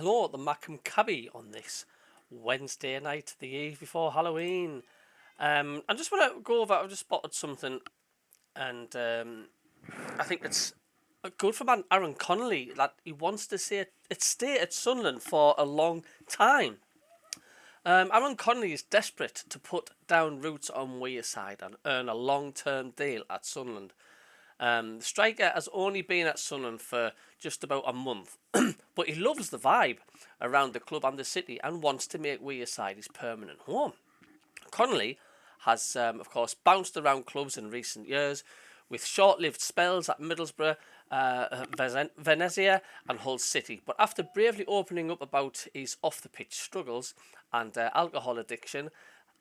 Hello, the Macam Cabby on this Wednesday night, the eve before Halloween. I just want to go over. I've just spotted something, and I think it's good for man Aaron Connolly that he wants to stay at Sunderland for a long time. Aaron Connolly is desperate to put down roots on Wearside and earn a long-term deal at Sunderland. The striker has only been at Sunderland for just about a month, but he loves the vibe around the club and the city and wants to make Wearside his permanent home. Connolly has, of course, bounced around clubs in recent years with short-lived spells at Middlesbrough, Venezia and Hull City. But after bravely opening up about his off-the-pitch struggles and alcohol addiction,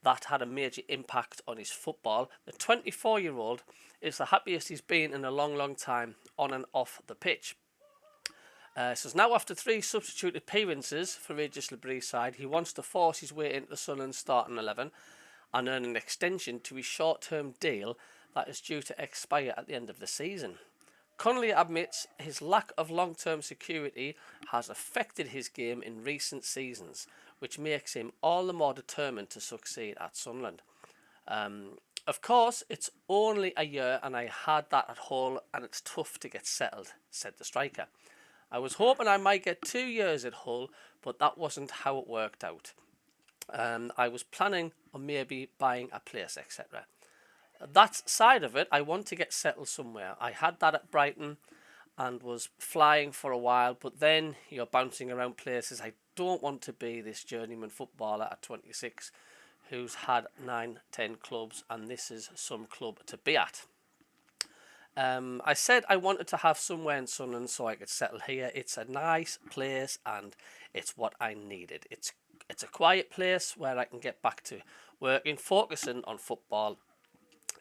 that had a major impact on his football. The 24-year-old is the happiest he's been in a long, long time on and off the pitch. So now after 3 substitute appearances for Regis Lebrie's side, he wants to force his way into the Sunderland starting 11 and earn an extension to his short-term deal that is due to expire at the end of the season. Connolly admits his lack of long-term security has affected his game in recent seasons, which makes him all the more determined to succeed at Sunderland. Of course, it's only a year and I had that at Hull and it's tough to get settled, said the striker. I was hoping I might get 2 years at Hull, but that wasn't how it worked out. I was planning on maybe buying a place, etc. That side of it, I want to get settled somewhere. I had that at Brighton and was flying for a while, but then you're bouncing around places. I don't want to be this journeyman footballer at 26 who's had 9-10 clubs, and this is some club to be at. I said I wanted to have somewhere in Sunderland so I could settle here. It's a nice place and it's what I needed. It's a quiet place where I can get back to working, focusing on football.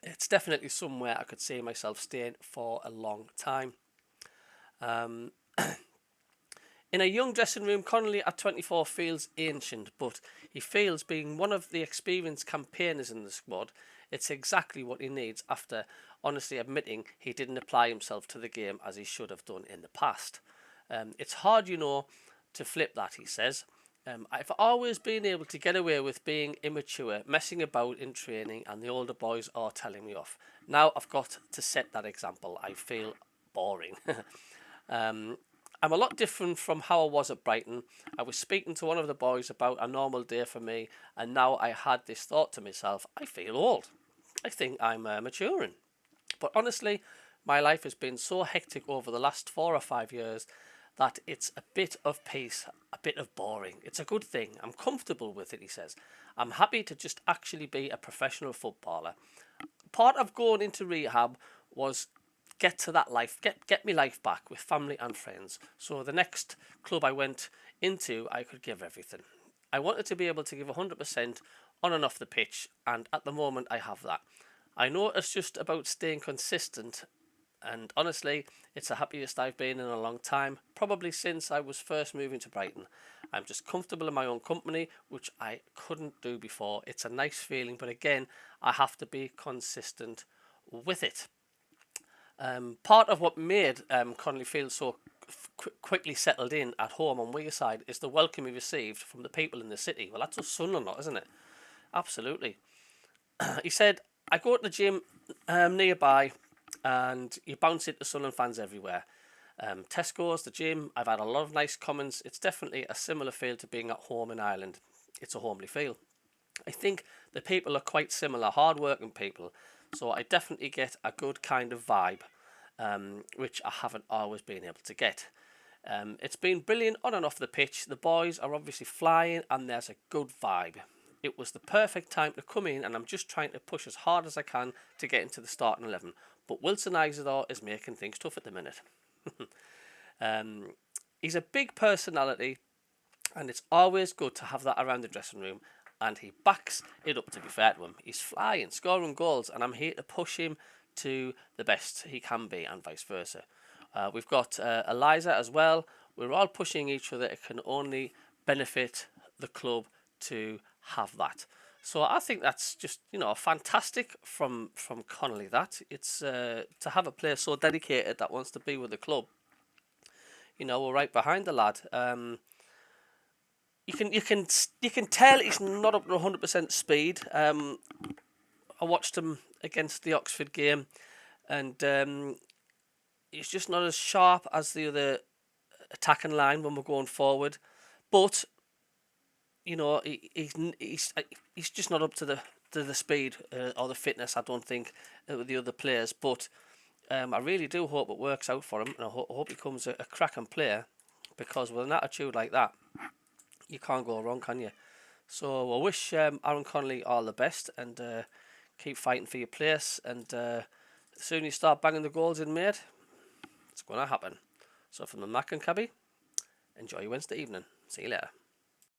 It's definitely somewhere I could see myself staying for a long time. In a young dressing room, Connolly at 24 feels ancient, but he feels being one of the experienced campaigners in the squad, it's exactly what he needs after honestly admitting he didn't apply himself to the game as he should have done in the past. It's hard, to flip that, he says. I've always been able to get away with being immature, messing about in training, and the older boys are telling me off. Now I've got to set that example. I feel boring. I'm a lot different from how I was at Brighton. I was speaking to one of the boys about a normal day for me, and now I had this thought to myself, I feel old. I think I'm maturing. But honestly, my life has been so hectic over the last 4 or 5 years that it's a bit of peace, a bit of boring. It's a good thing. I'm comfortable with it, he says. I'm happy to just actually be a professional footballer. Part of going into rehab was get to that life, get me life back with family and friends. So the next club I went into, I could give everything. I wanted to be able to give 100% on and off the pitch, and at the moment I have that. I know it's just about staying consistent, and honestly, it's the happiest I've been in a long time, probably since I was first moving to Brighton. I'm just comfortable in my own company, which I couldn't do before. It's a nice feeling, but again, I have to be consistent with it. Part of what made Connolly feel so quickly settled in at home on Wearside is the welcome he received from the people in the city. Well, that's a Sunderland, isn't it? Absolutely. He said, I go to the gym nearby and you bounce into Sunderland fans everywhere. Tesco's, the gym, I've had a lot of nice comments. It's definitely a similar feel to being at home in Ireland. It's a homely feel. I think the people are quite similar, hard-working people. So I definitely get a good kind of vibe, which I haven't always been able to get. It's been brilliant on and off the pitch. The boys are obviously flying and there's a good vibe. It was the perfect time to come in and I'm just trying to push as hard as I can to get into the starting 11. But Wilson Isidore is making things tough at the minute. He's a big personality and it's always good to have that around the dressing room. And he backs it up, to be fair to him. He's flying, scoring goals, and I'm here to push him to the best he can be, and vice versa. We've got Eliza as well. We're all pushing each other. It can only benefit the club to have that. So I think that's just, fantastic from Connolly. That it's to have a player so dedicated that wants to be with the club. We're right behind the lad. you can tell he's not up to 100% speed. I watched him against the Oxford game, and he's just not as sharp as the other attacking line when we're going forward. But he's just not up to the speed or the fitness, I don't think, with the other players. But I really do hope it works out for him, and I hope he becomes a cracking player, because with an attitude like that, you can't go wrong, can you? So I wish Aaron Connolly all the best, and keep fighting for your place. And as soon as you start banging the goals in, mate, it's going to happen. So from the Mac and Cabby, enjoy your Wednesday evening. See you later.